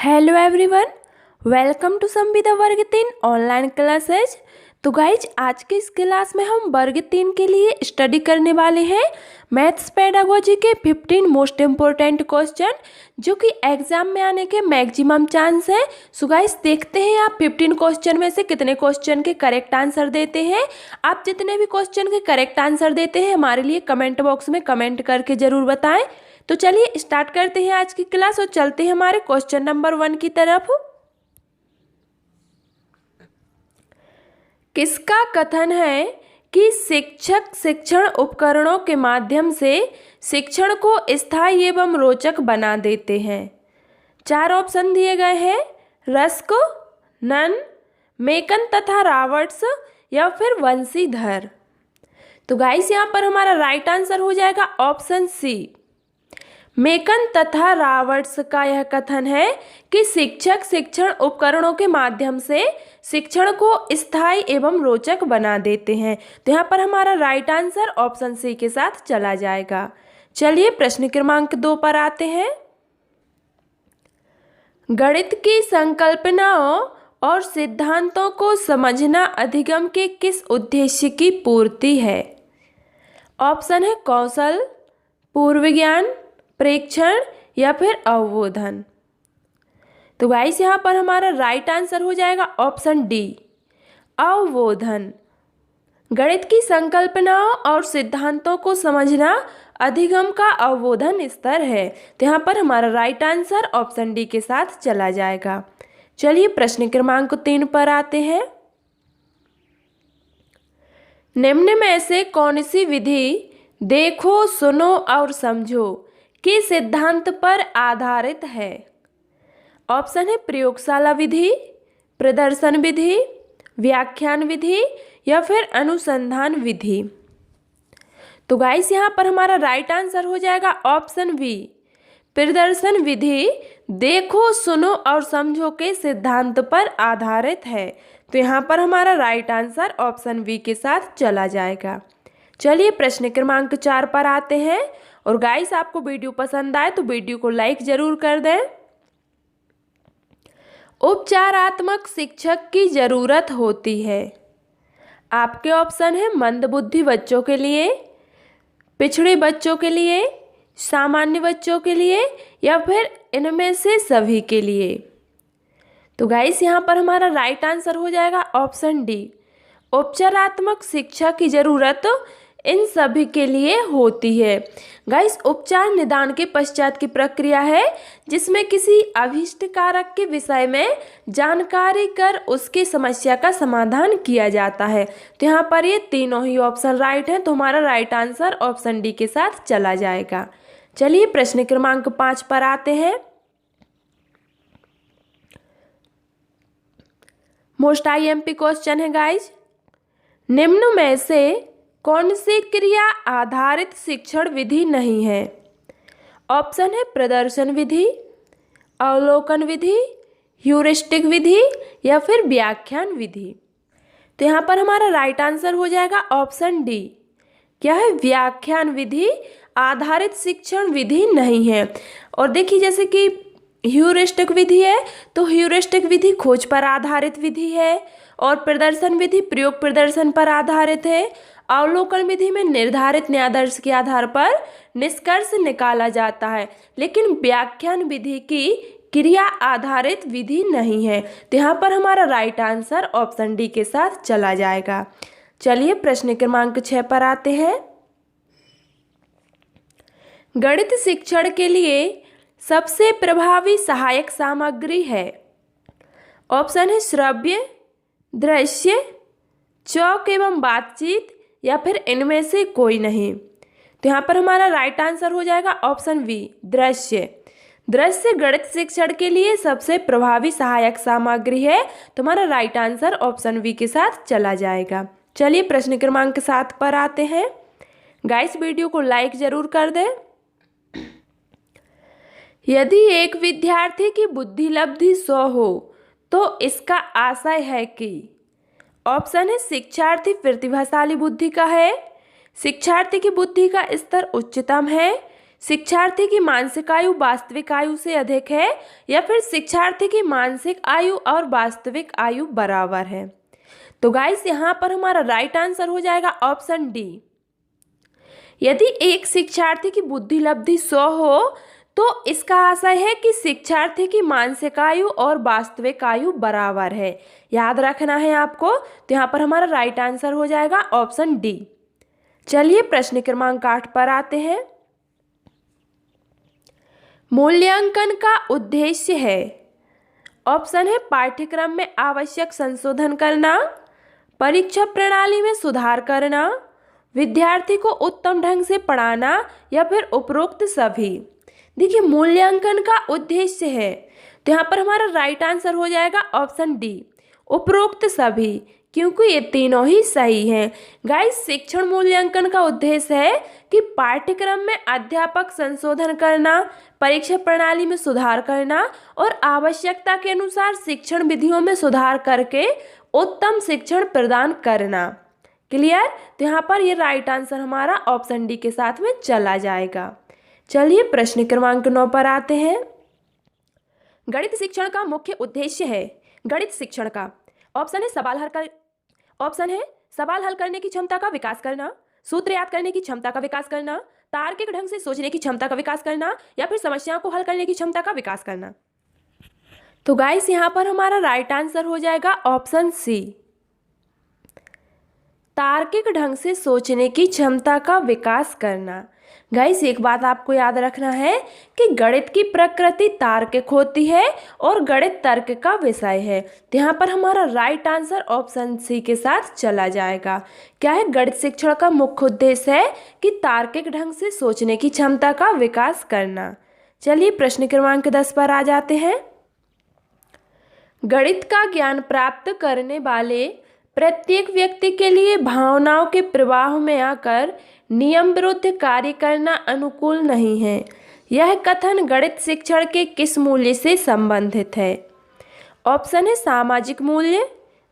Hello everyone, welcome to संविदा वर्ग 3 online classes. तो गाइज आज के इस क्लास में हम वर्ग 3 के लिए स्टडी करने वाले हैं मैथ्स पेडागोजी के 15 मोस्ट इम्पोर्टेंट क्वेश्चन जो कि एग्जाम में आने के मैक्सिमम चांस है। सो गाइज देखते हैं आप 15 क्वेश्चन में से कितने क्वेश्चन के करेक्ट आंसर देते हैं। आप जितने भी क्वेश्चन के करेक्ट आंसर देते हैं हमारे लिए कमेंट बॉक्स में कमेंट करके ज़रूर बताएं। तो चलिए स्टार्ट करते हैं आज की क्लास और चलते हैं हमारे क्वेश्चन नंबर 1 की तरफ। किसका कथन है कि शिक्षक शिक्षण उपकरणों के माध्यम से शिक्षण को स्थायी एवं रोचक बना देते हैं। 4 ऑप्शन दिए गए हैं, रस्क, नन, मेकन तथा रॉबर्ट्स या फिर वंशीधर। तो गाइस यहाँ पर हमारा राइट आंसर हो जाएगा ऑप्शन सी, मेकन तथा रॉबर्ट्स का यह कथन है कि शिक्षक शिक्षण उपकरणों के माध्यम से शिक्षण को स्थायी एवं रोचक बना देते हैं। तो यहाँ पर हमारा राइट आंसर ऑप्शन सी के साथ चला जाएगा। चलिए प्रश्न क्रमांक 2 पर आते हैं। गणित की संकल्पनाओं और सिद्धांतों को समझना अधिगम के किस उद्देश्य की पूर्ति है? ऑप्शन है कौशल, पूर्व ज्ञान, प्रेक्षण या फिर अवबोधन। तो गाइस यहाँ पर हमारा राइट आंसर हो जाएगा ऑप्शन डी, अवबोधन। गणित की संकल्पनाओं और सिद्धांतों को समझना अधिगम का अवबोधन स्तर है। तो यहाँ पर हमारा राइट आंसर ऑप्शन डी के साथ चला जाएगा। चलिए प्रश्न क्रमांक 3 पर आते हैं। निम्न में से कौन सी विधि देखो, सुनो और समझो के सिद्धांत पर आधारित है? ऑप्शन है प्रयोगशाला विधि, प्रदर्शन विधि, व्याख्यान विधि या फिर अनुसंधान विधि। तो गाइस यहाँ पर हमारा राइट आंसर हो जाएगा ऑप्शन बी, प्रदर्शन विधि देखो, सुनो और समझो के सिद्धांत पर आधारित है। तो यहाँ पर हमारा राइट आंसर ऑप्शन बी के साथ चला जाएगा। चलिए प्रश्न क्रमांक 4 पर आते हैं। और गाइस आपको वीडियो पसंद आए तो वीडियो को लाइक जरूर कर दें। उपचारात्मक शिक्षक की जरूरत होती है। आपके ऑप्शन है मंदबुद्धि बच्चों के लिए, पिछड़े बच्चों के लिए, सामान्य बच्चों के लिए या फिर इनमें से सभी के लिए। तो गाइस यहाँ पर हमारा राइट आंसर हो जाएगा ऑप्शन डी, उपचारात्मक शिक्षा की जरूरत इन सभी के लिए होती है। गाइस उपचार निदान के पश्चात की प्रक्रिया है जिसमें किसी अभिष्ट कारक के विषय में जानकारी कर उसकी समस्या का समाधान किया जाता है। तो यहाँ पर ये तीनों ही ऑप्शन राइट हैं। तो हमारा राइट आंसर ऑप्शन डी के साथ चला जाएगा। चलिए प्रश्न क्रमांक 5 पर आते हैं। मोस्ट IMP क्वेश्चन है गाइज। निम्न में से कौन सी क्रिया आधारित शिक्षण विधि नहीं है? ऑप्शन है प्रदर्शन विधि, अवलोकन विधि, ह्यूरिस्टिक विधि या फिर व्याख्यान विधि। तो यहाँ पर हमारा राइट आंसर हो जाएगा ऑप्शन डी, क्या है, व्याख्यान विधि आधारित शिक्षण विधि नहीं है। और देखिए जैसे कि ह्यूरिस्टिक विधि है तो ह्यूरिस्टिक विधि खोज पर आधारित विधि है और प्रदर्शन विधि प्रयोग प्रदर्शन पर आधारित है। अवलोकन विधि में निर्धारित न्यायादर्श के आधार पर निष्कर्ष निकाला जाता है, लेकिन व्याख्यान विधि की क्रिया आधारित विधि नहीं है। तो यहाँ पर हमारा राइट आंसर ऑप्शन डी के साथ चला जाएगा। चलिए प्रश्न क्रमांक 6 पर आते हैं। गणित शिक्षण के लिए सबसे प्रभावी सहायक सामग्री है। ऑप्शन है श्रव्य, दृश्य, चौक एवं बातचीत या फिर इनमें से कोई नहीं। तो यहाँ पर हमारा राइट आंसर हो जाएगा ऑप्शन बी, दृश्य। दृश्य गणित शिक्षण के लिए सबसे प्रभावी सहायक सामग्री है। तो हमारा राइट आंसर ऑप्शन बी के साथ चला जाएगा। चलिए प्रश्न क्रमांक 7 पर आते हैं। गाइस वीडियो को लाइक जरूर कर दें। यदि एक विद्यार्थी की बुद्धि लब्धि 100 हो तो इसका आशय है कि ऑप्शन है शिक्षार्थी प्रतिभाशाली बुद्धि का है, शिक्षार्थी की बुद्धि का स्तर उच्चतम है, शिक्षार्थी की मानसिक आयु वास्तविक आयु से अधिक है या फिर शिक्षार्थी की मानसिक आयु और वास्तविक आयु बराबर है। तो गाइस यहाँ पर हमारा राइट आंसर हो जाएगा ऑप्शन डी। यदि एक शिक्षार्थी की बुद्धि लब्धि 100 हो तो इसका आशय है कि शिक्षार्थी की मानसिक आयु और वास्तविक आयु बराबर है। याद रखना है आपको। तो यहाँ पर हमारा राइट आंसर हो जाएगा ऑप्शन डी। चलिए प्रश्न क्रमांक 8 पर आते हैं। मूल्यांकन का उद्देश्य है। ऑप्शन है पाठ्यक्रम में आवश्यक संशोधन करना, परीक्षा प्रणाली में सुधार करना, विद्यार्थी को उत्तम ढंग से पढ़ाना या फिर उपरोक्त सभी। देखिए मूल्यांकन का उद्देश्य है तो यहाँ पर हमारा राइट आंसर हो जाएगा ऑप्शन डी, उपरोक्त सभी, क्योंकि ये तीनों ही सही हैं। गाइस शिक्षण मूल्यांकन का उद्देश्य है कि पाठ्यक्रम में अध्यापक संशोधन करना, परीक्षा प्रणाली में सुधार करना और आवश्यकता के अनुसार शिक्षण विधियों में सुधार करके उत्तम शिक्षण प्रदान करना। क्लियर? तो यहाँ पर ये राइट आंसर हमारा ऑप्शन डी के साथ में चला जाएगा। चलिए प्रश्न क्रमांक 9 पर आते हैं। गणित शिक्षण का मुख्य उद्देश्य है। गणित शिक्षण का ऑप्शन है सवाल हल करने की क्षमता का विकास करना, सूत्र याद करने की क्षमता का विकास करना, तार्किक ढंग से सोचने की क्षमता का विकास करना या फिर समस्याओं को हल करने की क्षमता का विकास करना। तो गाइस यहाँ पर हमारा राइट आंसर हो जाएगा ऑप्शन सी, तार्किक ढंग से सोचने की क्षमता का विकास करना। गाइस एक बात आपको याद रखना है कि गणित की प्रकृति तार्किक होती है और गणित तर्क का विषय है। तो यहाँ पर हमारा राइट आंसर ऑप्शन सी के साथ चला जाएगा। क्या है? गणित शिक्षण का मुख्य उद्देश्य है कि तार्किक ढंग से सोचने की क्षमता का विकास करना। चलिए प्रश्न क्रमांक 10 पर आ जाते हैं। गणित का ज्ञान प्राप्त करने वाले प्रत्येक व्यक्ति के लिए भावनाओं के प्रवाह में आकर नियम विरुद्ध कार्य करना अनुकूल नहीं है। यह कथन गणित शिक्षण के किस मूल्य से संबंधित है? ऑप्शन है सामाजिक मूल्य,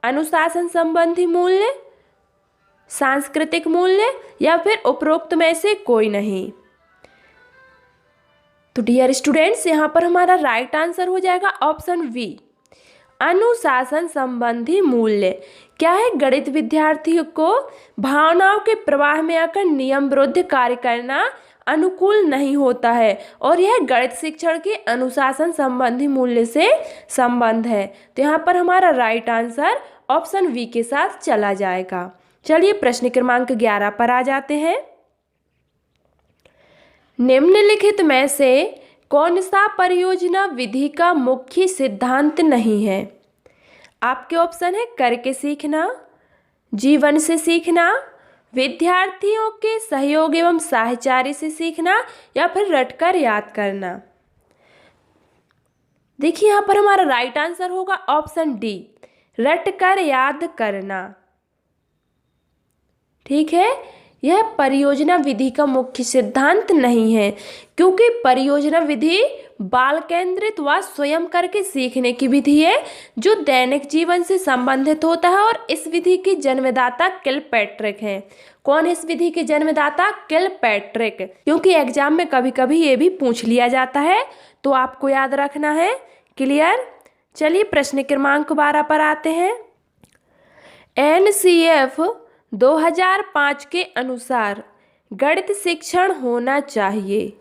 अनुशासन संबंधी मूल्य, सांस्कृतिक मूल्य या फिर उपरोक्त में से कोई नहीं। तो डियर स्टूडेंट्स यहाँ पर हमारा राइट आंसर हो जाएगा ऑप्शन बी, अनुशासन संबंधी मूल्य। क्या है? गणित विद्यार्थियों को भावनाओं के प्रवाह में आकर नियम विरुद्ध कार्य करना अनुकूल नहीं होता है और यह गणित शिक्षण के अनुशासन संबंधी मूल्य से संबंध है। तो यहाँ पर हमारा राइट आंसर ऑप्शन बी के साथ चला जाएगा। चलिए प्रश्न क्रमांक 11 पर आ जाते हैं। निम्नलिखित में से कौन सा परियोजना विधि का मुख्य सिद्धांत नहीं है? आपके ऑप्शन है करके सीखना, जीवन से सीखना, विद्यार्थियों के सहयोग एवं साहचर्य से सीखना या फिर रटकर याद करना। देखिए यहाँ पर हमारा राइट आंसर होगा ऑप्शन डी, रटकर याद करना। ठीक है, यह परियोजना विधि का मुख्य सिद्धांत नहीं है क्योंकि परियोजना विधि बाल केंद्रित व स्वयं करके सीखने की विधि है जो दैनिक जीवन से संबंधित होता है और इस विधि की जन्मदाता किलपैट्रिक हैं। कौन है इस विधि के जन्मदाता? किलपैट्रिक। क्योंकि एग्जाम में कभी कभी ये भी पूछ लिया जाता है तो आपको याद रखना है। क्लियर? चलिए प्रश्न क्रमांक 12 पर आते हैं। NCF 2005 के अनुसार गणित शिक्षण होना चाहिए।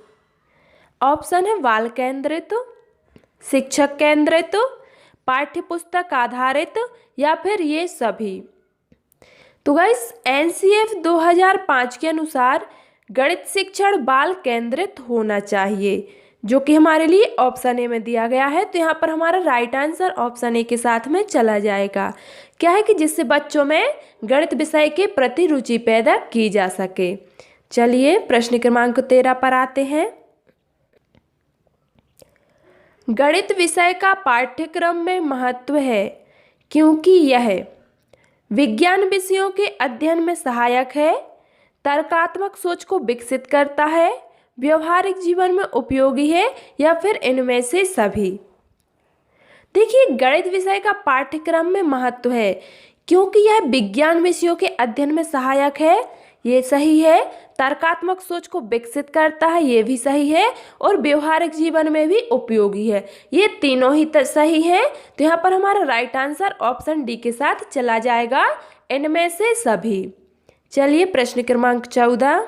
ऑप्शन है बाल केंद्रित, शिक्षक केंद्रित, पाठ्य पुस्तक आधारित या फिर ये सभी। तो गाइस NCF 2005 के अनुसार गणित शिक्षण बाल केंद्रित होना चाहिए जो कि हमारे लिए ऑप्शन ए में दिया गया है। तो यहाँ पर हमारा राइट आंसर ऑप्शन ए के साथ में चला जाएगा। क्या है कि जिससे बच्चों में गणित विषय के प्रति रुचि पैदा की जा सके। चलिए प्रश्न क्रमांक 13 पर आते हैं। गणित विषय का पाठ्यक्रम में महत्व है क्योंकि यह विज्ञान विषयों के अध्ययन में सहायक है, तर्कात्मक सोच को विकसित करता है, व्यवहारिक जीवन में उपयोगी है या फिर इनमें से सभी। देखिए गणित विषय का पाठ्यक्रम में महत्व है क्योंकि यह विज्ञान विषयों के अध्ययन में सहायक है, ये सही है। तर्कात्मक सोच को विकसित करता है, ये भी सही है। और व्यवहारिक जीवन में भी उपयोगी है, ये तीनों ही सही है। तो यहाँ पर हमारा राइट आंसर ऑप्शन डी के साथ चला जाएगा, इनमें से सभी। चलिए प्रश्न क्रमांक 14।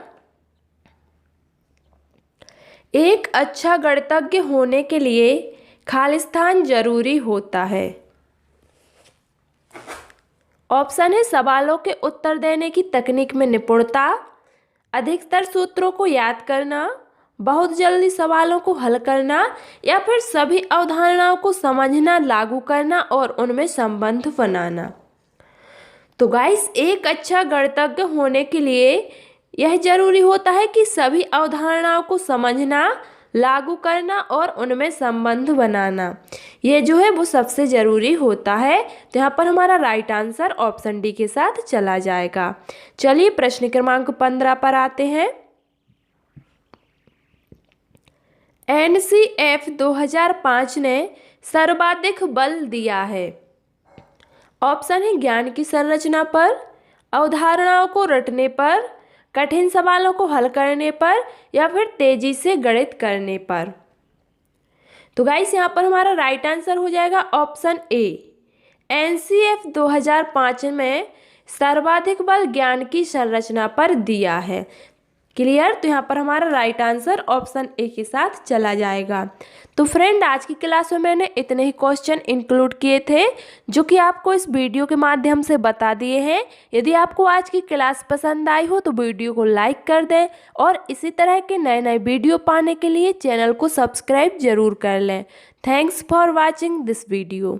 एक अच्छा गणितज्ञ होने के लिए खालिस्तान जरूरी होता है। ऑप्शन है सवालों के उत्तर देने की तकनीक में निपुणता, अधिकतर सूत्रों को याद करना, बहुत जल्दी सवालों को हल करना, या फिर सभी अवधारणाओं को समझना, लागू करना और उनमें संबंध बनाना। तो गाइस, एक अच्छा गणितज्ञ होने के लिए यह जरूरी होता है कि सभी अवधारणाओं को समझना, लागू करना और उनमें संबंध बनाना, ये जो है वो सबसे ज़रूरी होता है। तो यहाँ पर हमारा राइट आंसर ऑप्शन डी के साथ चला जाएगा। चलिए प्रश्न क्रमांक 15 पर आते हैं। NCF 2005 ने सर्वाधिक बल दिया है। ऑप्शन है ज्ञान की संरचना पर, अवधारणाओं को रटने पर, कठिन सवालों को हल करने पर, या फिर तेजी से गणित करने पर। तो गाइस, यहाँ पर हमारा राइट आंसर हो जाएगा ऑप्शन ए। NCF 2005 में सर्वाधिक बल ज्ञान की संरचना पर दिया है। क्लियर? तो यहाँ पर हमारा राइट आंसर ऑप्शन ए के साथ चला जाएगा। तो फ्रेंड, आज की क्लास में मैंने इतने ही क्वेश्चन इंक्लूड किए थे जो कि आपको इस वीडियो के माध्यम से बता दिए हैं। यदि आपको आज की क्लास पसंद आई हो तो वीडियो को लाइक कर दें और इसी तरह के नए नए वीडियो पाने के लिए चैनल को सब्सक्राइब जरूर कर लें। Thanks for watching this video.